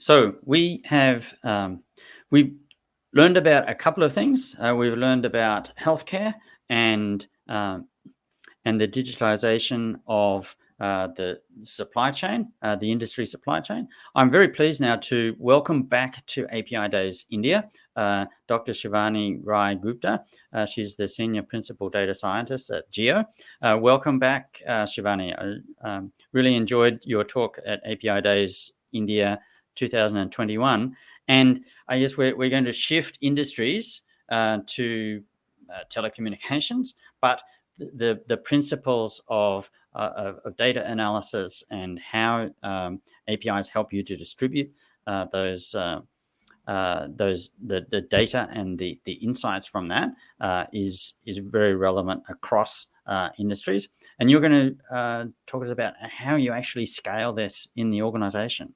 So we've learned about a couple of things. We've learned about healthcare and the digitalization of the supply chain, the industry supply chain. I'm very pleased now to welcome back to Apidays India Dr. Shivani Rai Gupta. She's the Senior Principal Data Scientist at Geo. Welcome back, Shivani. I really enjoyed your talk at API Days India 2021. And I guess we're going to shift industries to telecommunications, but the principles of data analysis and how APIs help you to distribute the data and the insights from that is very relevant across industries. And you're going to talk to us about how you actually scale this in the organization.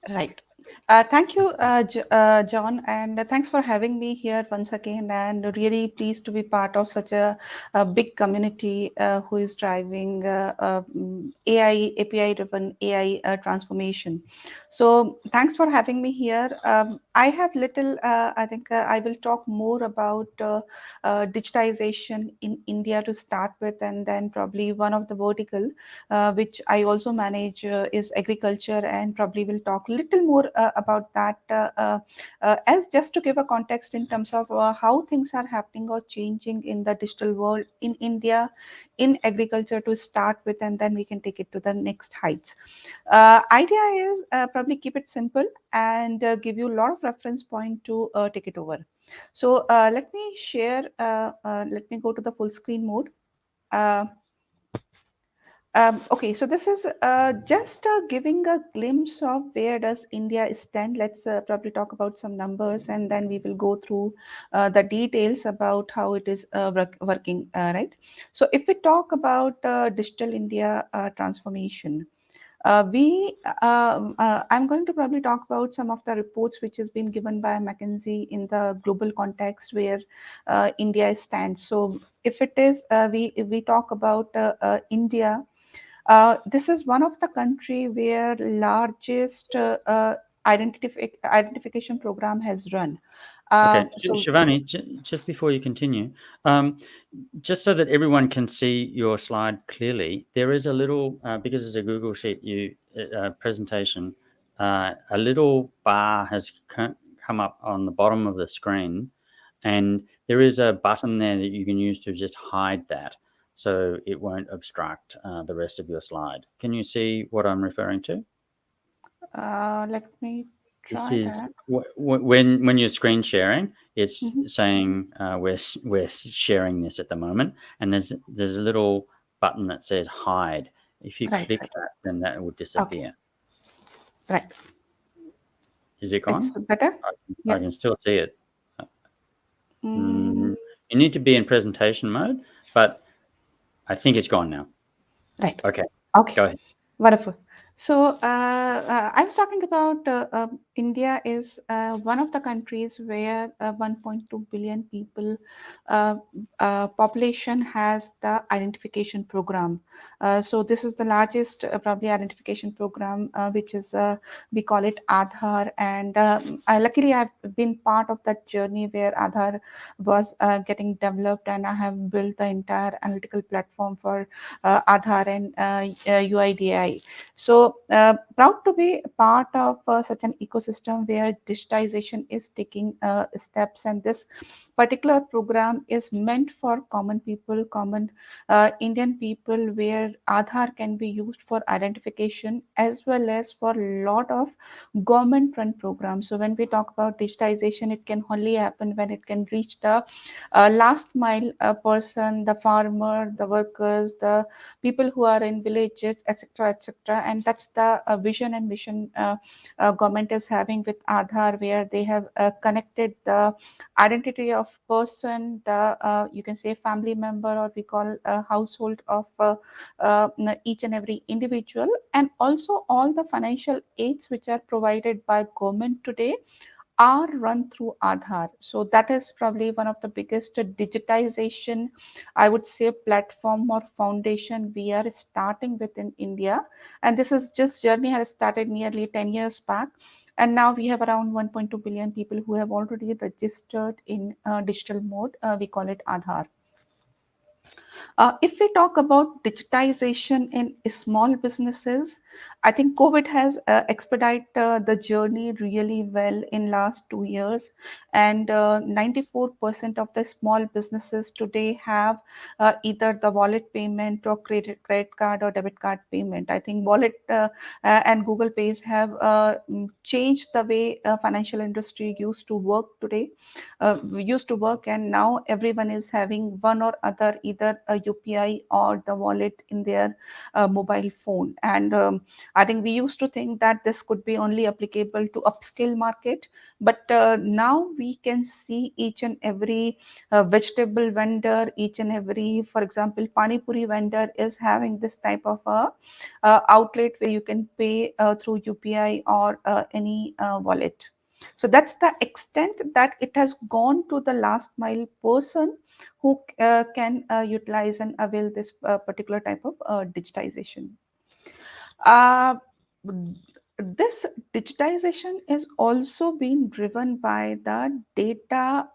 Right. Thank you, John, and thanks for having me here once again. And really pleased to be part of such a big community who is driving AI, API-driven AI transformation. So thanks for having me here. I have little. I think I will talk more about digitization in India to start with, and then probably one of the vertical which I also manage, is agriculture, and probably will talk a little more about that as just to give a context in terms of how things are happening or changing in the digital world in India, in agriculture to start with, and then we can take it to the next heights. Idea is probably keep it simple and give you a lot of reference point to take it over. So let me share, let me go to the full screen mode. Uh, okay, so this is just giving a glimpse of where does India stand. Let's probably talk about some numbers, and then we will go through the details about how it is working, right? So if we talk about digital India transformation, I'm going to probably talk about some of the reports which has been given by McKinsey in the global context where India stands. So if it is, if we talk about India, this is one of the country where largest identification program has run. Okay, So Shivani, just before you continue, just so that everyone can see your slide clearly, there is a little, because it's a Google Sheet presentation, a little bar has come up on the bottom of the screen, and there is a button there that you can use to just hide that so it won't obstruct the rest of your slide. Can you see what I'm referring to? let me This try is that. when you're screen sharing, it's Mhm. saying we're sharing this at the moment, and there's a little button that says hide. If you Right, click right. that, then that will Okay, disappear. right. Is it It's gone? better. I Yeah. can still see it. Mm, Mm, you need to be in presentation mode, but I think it's gone now. right. Okay, Okay. go ahead. Wonderful. So I was talking about India is one of the countries where 1.2 billion people uh, population has the identification program. So this is the largest probably identification program, which is we call it Aadhaar. And luckily I've been part of that journey where Aadhaar was getting developed, and I have built the entire analytical platform for Aadhaar and UIDAI. So proud to be part of such an ecosystem where digitization is taking steps, and this particular program is meant for common people, common Indian people, where Aadhaar can be used for identification as well as for a lot of government run programs. So when we talk about digitization, it can only happen when it can reach the last mile person, the farmer, the workers, the people who are in villages, etc., etc. And that's the vision and mission government is having with Aadhaar, where they have connected the identity of person, the you can say family member, or we call a household of each and every individual, and also all the financial aids which are provided by government today are run through Aadhaar. So that is probably one of the biggest digitization, I would say, platform or foundation we are starting with in India. And this is just journey has started nearly 10 years back. And now we have around 1.2 billion people who have already registered in digital mode. We call it Aadhaar. If we talk about digitization in small businesses, I think COVID has expedited the journey really well in last 2 years, and 94% of the small businesses today have either the wallet payment or credit card or debit card payment. I think wallet and Google Pays have changed the way financial industry used to work today, used to work, and now everyone is having one or other, either a UPI or the wallet in their mobile phone. And I think we used to think that this could be only applicable to upscale market, but now we can see each and every vegetable vendor, each and every, for example, pani puri vendor is having this type of a outlet where you can pay through UPI or any wallet. So that's the extent that it has gone to the last mile person who can utilize and avail this particular type of digitization. Uh, this digitization is also being driven by the data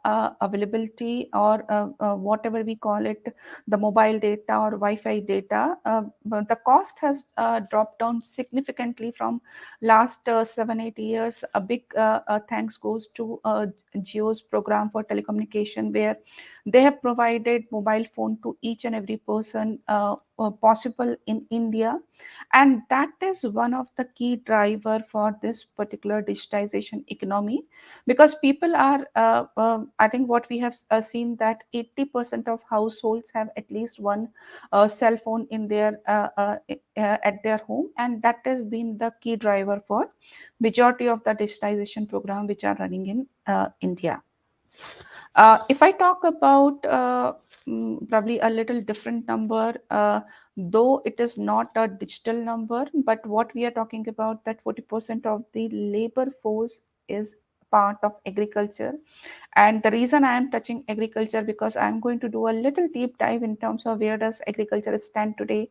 availability, or whatever we call it, the mobile data or Wi-Fi data. But the cost has dropped down significantly from last 7 8 years. A big thanks goes to Jio's program for telecommunication, where they have provided mobile phone to each and every person possible in India, and that is one of the key driver for this particular digitization economy, because people are I think what we have seen, that 80% of households have at least one cell phone in their at their home, and that has been the key driver for majority of the digitization program which are running in India. If I talk about probably a little different number, though it is not a digital number, but what we are talking about, that 40% of the labor force is part of agriculture. And the reason I am touching agriculture, because I'm going to do a little deep dive in terms of where does agriculture stand today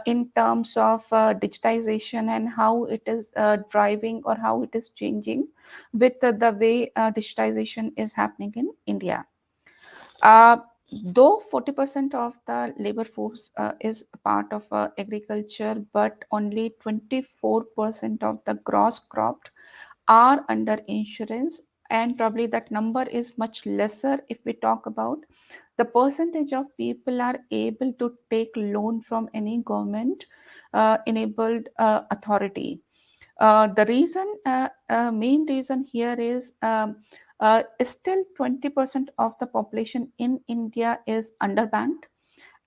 in terms of digitization, and how it is driving or how it is changing with the way digitization is happening in India. Uh, though 40% of the labor force is part of agriculture, but only 24% of the gross crop are under insurance, and probably that number is much lesser if we talk about the percentage of people are able to take loan from any government enabled authority. The reason, main reason here is still 20% of the population in India is underbanked,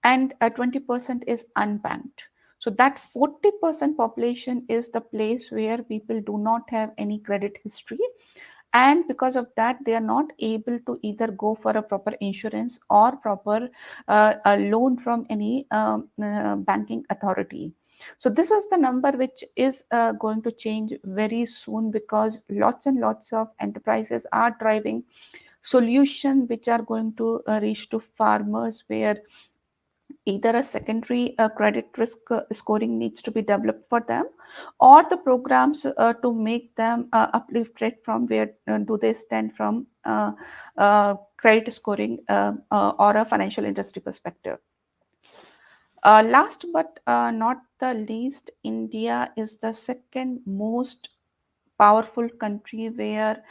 and 20% is unbanked. So that 40% population is the place where people do not have any credit history, and because of that they are not able to either go for a proper insurance or proper a loan from any banking authority. So this is the number which is going to change very soon, because lots and lots of enterprises are driving solutions which are going to reach to farmers, where either a secondary credit risk scoring needs to be developed for them, or the programs to make them uplifted from where do they stand from credit scoring or a financial industry perspective. Last but not the least, India is the second most powerful country where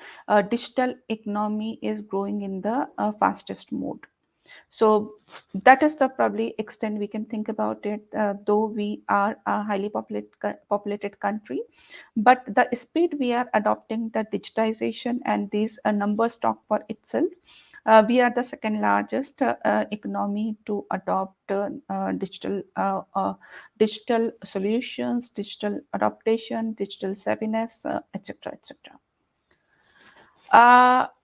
digital economy is growing in the fastest mode. So that is the probably extent we can think about it, though we are a highly populated country, but the speed we are adopting the digitization, and these numbers talk for itself. We are the second largest economy to adopt digital solutions, digital adaptation, digital savviness, etc., etc.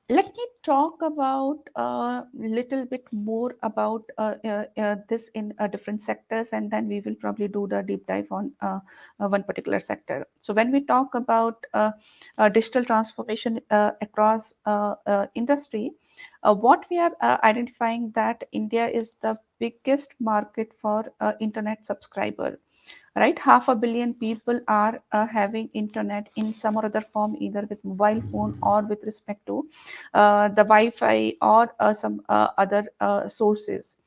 Let me talk about a little bit more about this in different sectors, and then we will probably do the deep dive on one particular sector. So when we talk about digital transformation across industry, what we are identifying, that India is the biggest market for internet subscriber. right? 500 million people are having internet in some or other form, either with mobile phone or with respect to the Wi-Fi or some other sources.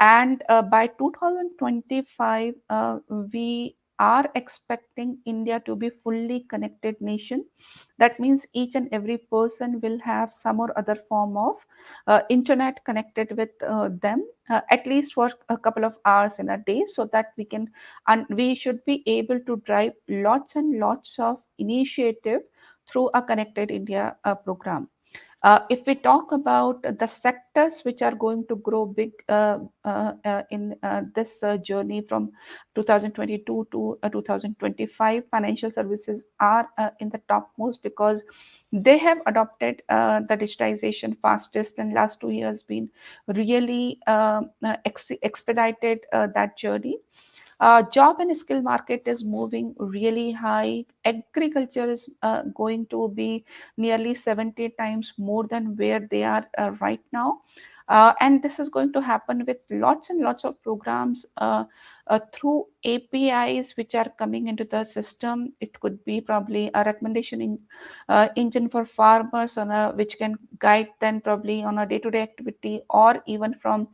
And by 2025, we are expecting India to be fully connected nation. That means each and every person will have some or other form of internet connected with them, at least for a couple of hours in a day, so that we can, and we should be able to drive lots and lots of initiative through a connected India program. If we talk about the sectors which are going to grow big in this journey from 2022 to 2025, financial services are in the topmost, because they have adopted the digitization fastest, and last 2 years been really expedited that journey. Job and skill market is moving really high. Agriculture is going to be nearly 70 times more than where they are right now. And this is going to happen with lots and lots of programs through APIs which are coming into the system. It could be probably a recommendation engine for farmers which can guide them probably on a day-to-day activity, or even from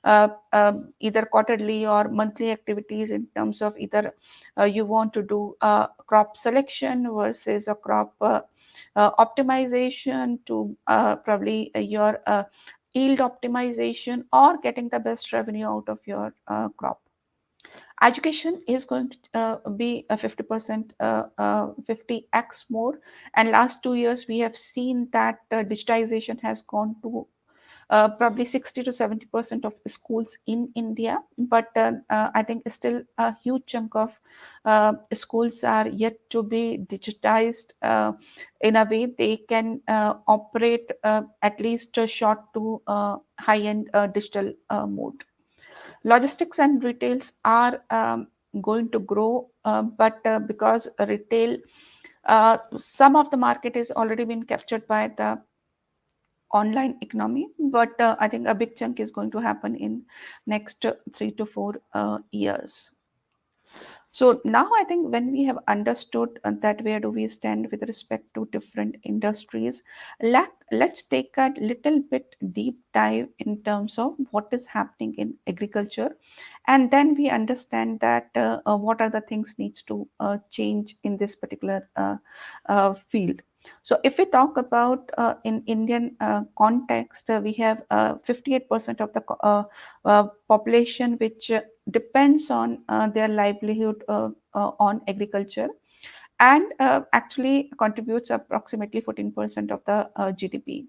either quarterly or monthly activities, in terms of either you want to do crop selection versus a crop optimization, to probably your yield optimization, or getting the best revenue out of your crop. Education is going to be a 50%, 50x more. And last 2 years we have seen that digitization has gone to probably 60 to 70% of schools in India. But I think still a huge chunk of schools are yet to be digitized in a way they can operate at least a short to high-end digital mode. Logistics and retails are going to grow, but because retail, some of the market is already been captured by the online economy, but I think a big chunk is going to happen in next 3 to 4 years. So now I think when we have understood that where do we stand with respect to different industries, let's take a little bit deep dive in terms of what is happening in agriculture, and then we understand that what are the things needs to change in this particular field. So if we talk about in Indian context, we have 58% of the population which depends on their livelihood on agriculture, and actually contributes approximately 14% of the GDP.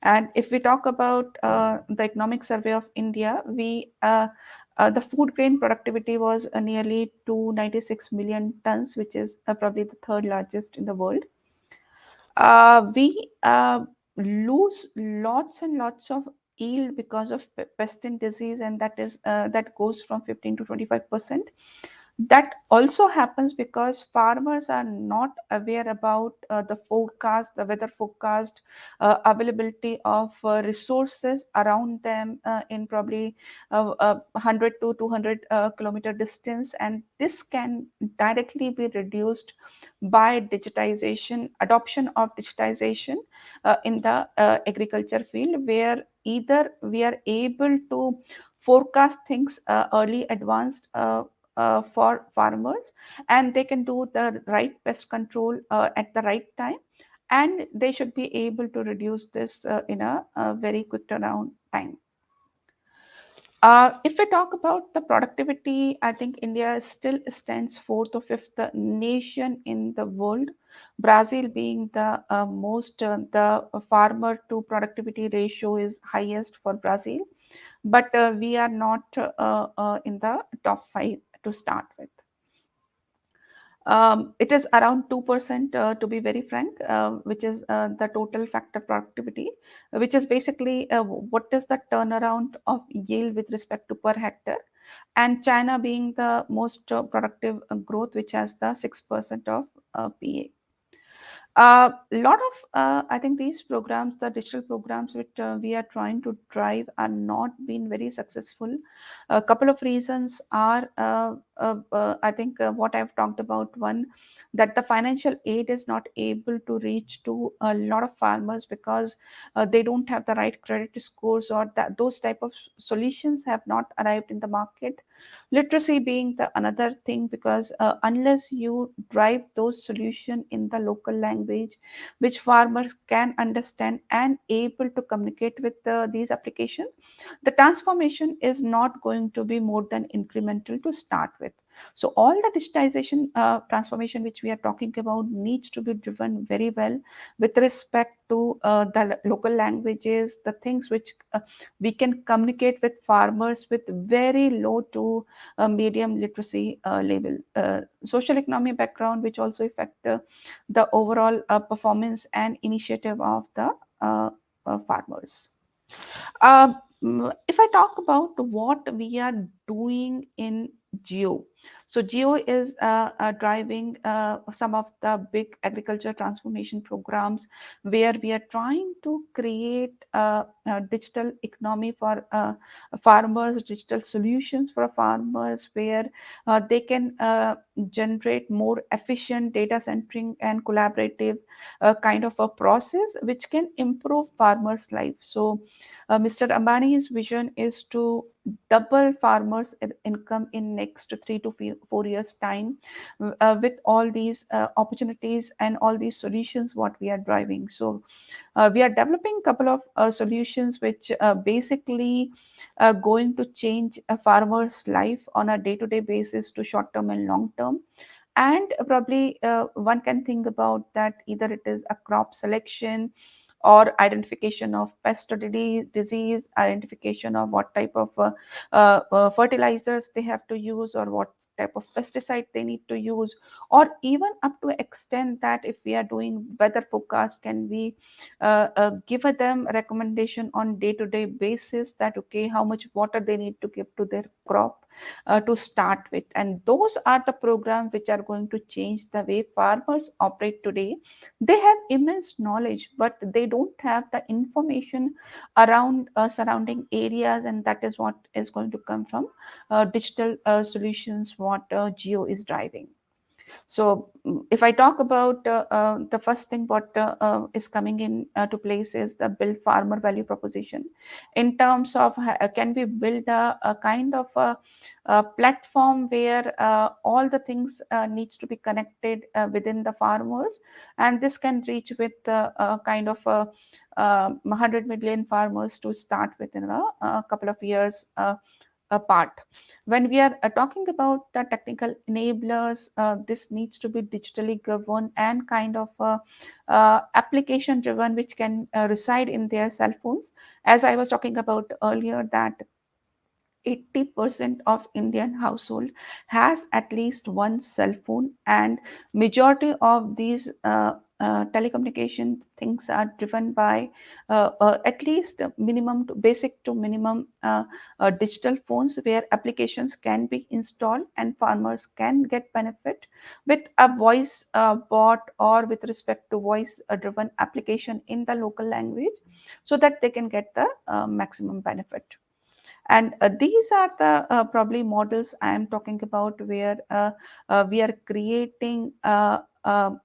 And if we talk about the economic survey of India, we the food grain productivity was nearly 296 million tons, which is probably the third largest in the world. We lose lots and lots of yield because of pest and disease, and that goes from 15 to 25%. That also happens because farmers are not aware about the forecast, the weather forecast, availability of resources around them in probably 100 to 200 kilometer distance, and this can directly be reduced by digitization, adoption of digitization in the agriculture field, where either we are able to forecast things early advanced for farmers, and they can do the right pest control at the right time, and they should be able to reduce this in a very quick turnaround time. If we talk about the productivity, I think India still stands fourth or fifth nation in the world. Brazil being the most, the farmer to productivity ratio is highest for Brazil, but we are not in the top five to start with. It is around 2%, to be very frank, which is the total factor productivity, which is basically what is the turnaround of yield with respect to per hectare. And China being the most productive growth, which has the 6% of PA. A lot of, I think these programs, the digital programs which we are trying to drive, are not being very successful. A couple of reasons are I think what I've talked about, one, that the financial aid is not able to reach to a lot of farmers because they don't have the right credit scores, or that those type of solutions have not arrived in the market. Literacy being the another thing, because unless you drive those solution in the local language which farmers can understand and able to communicate with these applications, the transformation is not going to be more than incremental to start with. So all the digitization transformation which we are talking about needs to be driven very well with respect to the local languages, the things which we can communicate with farmers with very low to medium literacy level, social economy background, which also affect the overall performance and initiative of the farmers. If I talk about what we are doing in Geo, so Geo is driving some of the big agriculture transformation programs where we are trying to create a digital economy for farmers, digital solutions for farmers, where they can generate more efficient data centering and collaborative kind of a process which can improve farmers' life. So Mr. Ambani's vision is to double farmers' income in next 3 to 4 years time, with all these opportunities and all these solutions what we are driving. So we are developing a couple of solutions which basically going to change a farmer's life on a day-to-day basis to short term and long term. And probably one can think about that either it is a crop selection or identification of pest or disease, identification of what type of fertilizers they have to use, or what type of pesticide they need to use, or even up to extent that if we are doing weather forecast, can we give them recommendation on day-to-day basis that okay, how much water they need to give to their crop to start with. And those are the programs which are going to change the way farmers operate today. They have immense knowledge, but they don't have the information around surrounding areas, and that is what is going to come from digital solutions what Geo is driving. So if I talk about the first thing what is coming in to place is the build farmer value proposition, in terms of can we build a kind of a platform where all the things needs to be connected within the farmers, and this can reach with kind of 100 million farmers to start within a couple of years apart. When we are talking about the technical enablers, this needs to be digitally governed and kind of application driven, which can reside in their cell phones. As I was talking about earlier, that 80% of Indian household has at least one cell phone, and majority of these telecommunication things are driven by at least minimum to basic to minimum digital phones, where applications can be installed and farmers can get benefit with a voice bot, or with respect to voice driven application in the local language, so that they can get the maximum benefit. And these are the probably models I am talking about, where we are creating a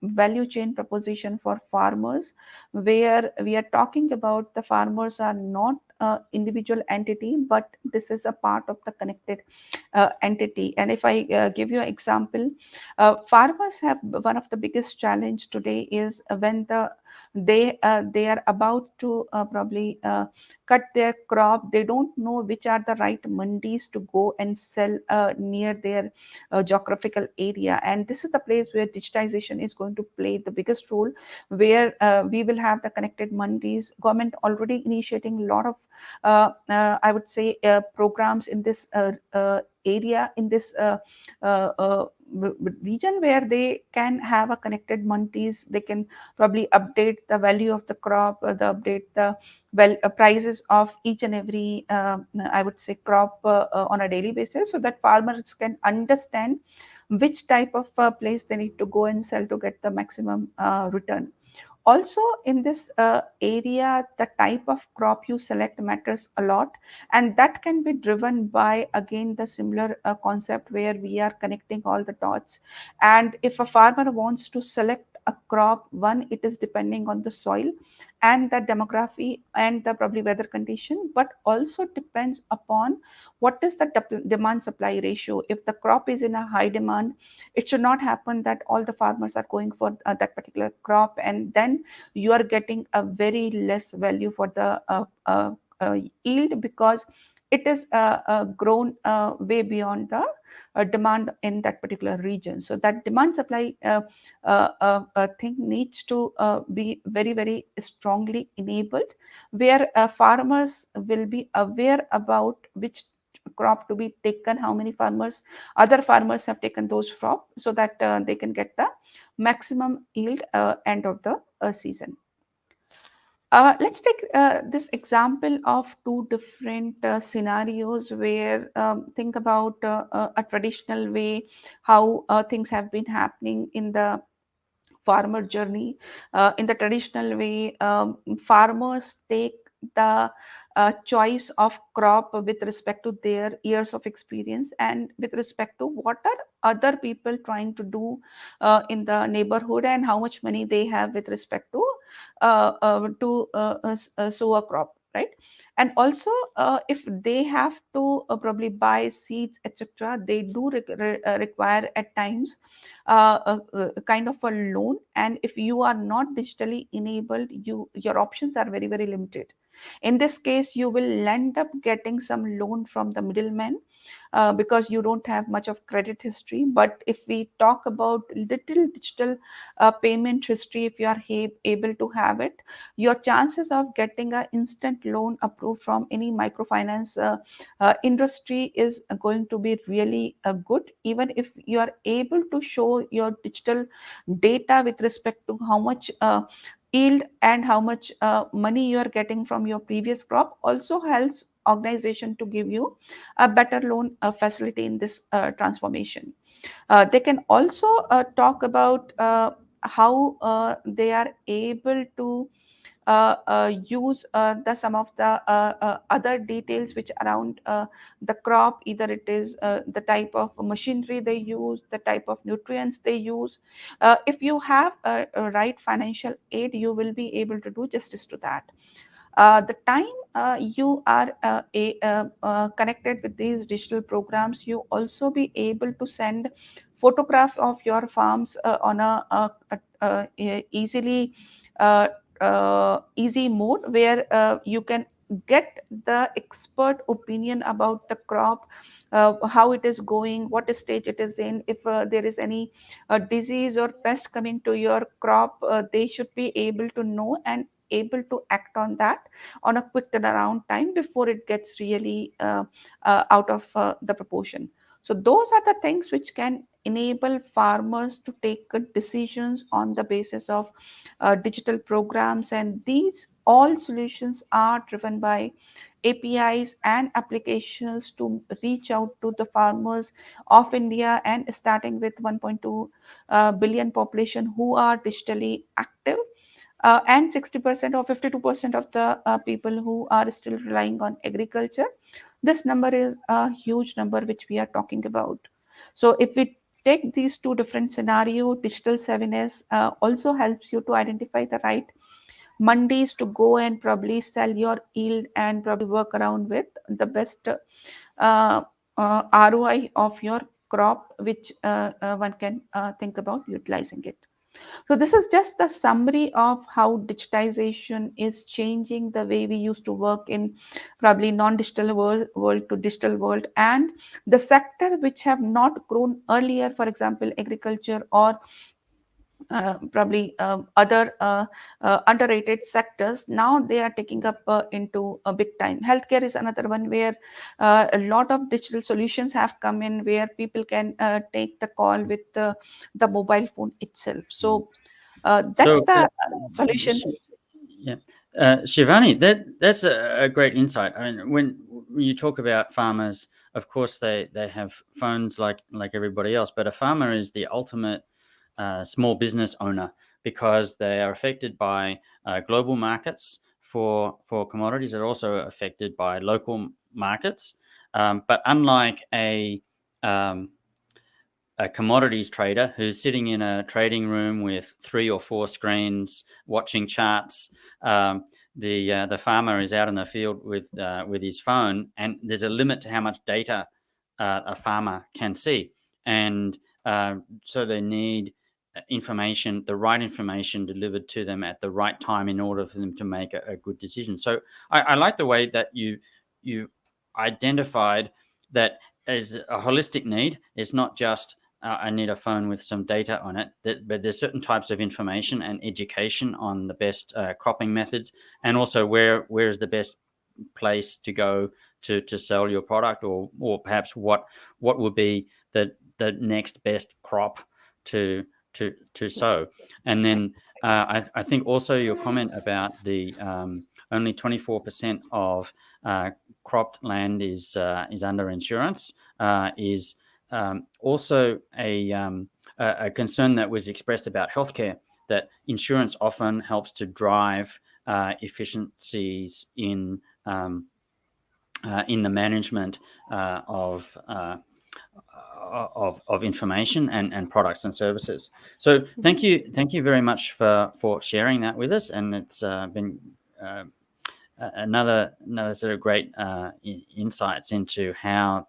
value chain proposition for farmers, where we are talking about the farmers are not individual entity, but this is a part of the connected entity. And if I give you an example, farmers have one of the biggest challenge today is when they are about to probably cut their crop, they don't know which are the right mandis to go and sell near their geographical area. And this is the place where digitization is going to play the biggest role, where we will have the connected mandis. Government already initiating a lot of I would say programs in this area, in this region, where they can have a connected mandis. They can probably update the value of the crop, the update the prices of each and every I would say crop on a daily basis, so that farmers can understand which type of place they need to go and sell to get the maximum return. Also, in this area, the type of crop you select matters a lot, and that can be driven by again the similar concept where we are connecting all the dots. And if a farmer wants to select a crop, one, it is depending on the soil and the demography and the probably weather condition, but also depends upon what is the demand supply ratio. If the crop is in a high demand, it should not happen that all the farmers are going for that particular crop, and then you are getting a very less value for the yield, because it is grown way beyond the demand in that particular region. So that demand supply thing needs to be very, very strongly enabled, where farmers will be aware about which crop to be taken, how many farmers, other farmers have taken those crop, so that they can get the maximum yield end of the season. Let's take this example of two different scenarios where think about a traditional way how things have been happening in the farmer journey. In the traditional way, farmers take the choice of crop with respect to their years of experience and with respect to what are other people trying to do in the neighborhood and how much money they have with respect to sow a crop, right? And also, if they have to probably buy seeds, etc., they do require at times a kind of a loan. And if you are not digitally enabled, your options are very, very limited. In this case, you will end up getting some loan from the middleman because you don't have much of credit history. But if we talk about little digital payment history, if you are able to have it, your chances of getting an instant loan approved from any microfinance industry is going to be really good, even if you are able to show your digital data with respect to how much yield and how much money you are getting from your previous crop. Also helps organization to give you a better loan facility in this transformation. They can also talk about how they are able to use some of the other details which around the crop, either it is the type of machinery they use, the type of nutrients they use. If you have a right financial aid, you will be able to do justice to that. The time you are connected with these digital programs, you also be able to send photograph of your farms on easily easy mode, where you can get the expert opinion about the crop, how it is going, what stage it is in. If there is any disease or pest coming to your crop, they should be able to know and able to act on that on a quick turnaround time before it gets really out of the proportion. So those are the things which can enable farmers to take good decisions on the basis of digital programs. And these all solutions are driven by APIs and applications to reach out to the farmers of India, and starting with 1.2 billion population who are digitally active, and 60% or 52% of the people who are still relying on agriculture. This number is a huge number which we are talking about. So if we take these two different scenarios, digital savviness also helps you to identify the right mandis to go and probably sell your yield and probably work around with the best ROI of your crop, which one can think about utilizing it. So this is just the summary of how digitization is changing the way we used to work in probably non-digital world to digital world, and the sector which have not grown earlier, for example, agriculture or probably other underrated sectors, now they are taking up into a big time. Healthcare is another one where a lot of digital solutions have come in, where people can take the call with the mobile phone itself. So that's So, the solution. yeah, Shivani, that's a great insight. I mean, when you talk about farmers, of course they have phones like everybody else, but a farmer is the ultimate small business owner because they are affected by global markets for commodities. They're also affected by local markets. But unlike a commodities trader who's sitting in a trading room with 3 or 4 screens watching charts, the farmer is out in the field with his phone, and there's a limit to how much data a farmer can see, and so they need information, the right information delivered to them at the right time in order for them to make a good decision. So I like the way that you identified that as a holistic need. It's not just I need a phone with some data on it, but there's certain types of information and education on the best cropping methods, and also where is the best place to go to sell your product, or perhaps what would be the next best crop to sow. And then I think also your comment about the only 24% of cropped land is under insurance is also a concern that was expressed about healthcare, that insurance often helps to drive efficiencies in the management of information and products and services. So thank you very much for sharing that with us, and it's been another sort of great insights into how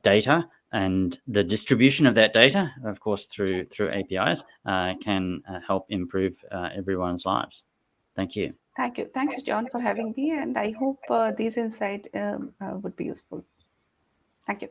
data and the distribution of that data, of course, through APIs, can help improve everyone's lives. Thank you. Thank you. Thanks, John, for having me. And I hope these insights would be useful. Thank you.